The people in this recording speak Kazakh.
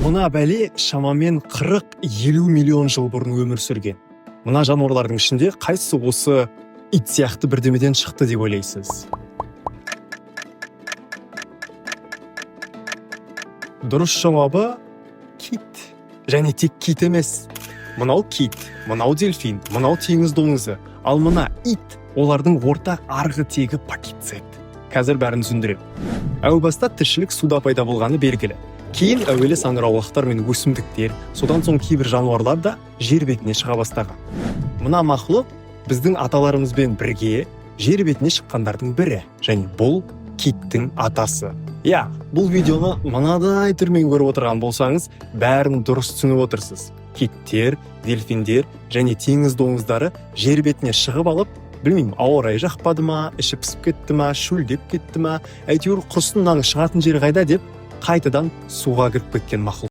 мына бәле шамамен 40-50 миллион жыл бұрын өмір сүрген. Мына жануарлардың ішінде қайсысы осы ит сияқты бірдемеден шықты деп ойлайсыз? Дұрыс жауабы кит. Және тек кит емес. Мынау кит, мынау дельфин, мынау теңіз доңызы. Ал мына ит олардың ортақ арғы тегі пакицет. Қазір бәрін түсіндірем. Әу баста тіршілік суда пайда болғаны белгілі. Кейін әуелі саңырауқұлақтар мен өсімдіктер, содан соң кейбір жануарлар да жер бетіне шыға бастаған. Мына мақлұқ біздің аталарымызбен бірге жер бетіне шыққандардың бірі, және бұл киттің атасы. Бұл видеоны мынадай түрмен көріп отырған болсаңыз, бәрін дұрыс түсініп отырсыз. Киттер, дельфиндер және теңіз доңыздары жер бетіне шығып алып, білмеймін, ауа райы жақпады ма, іші пісіп кетті ма, шөлдеп кетті ма, әйтеуір құрсын мынаның шығатын жері қайда деп қайтадан суға кіріп кеткен мақұлық.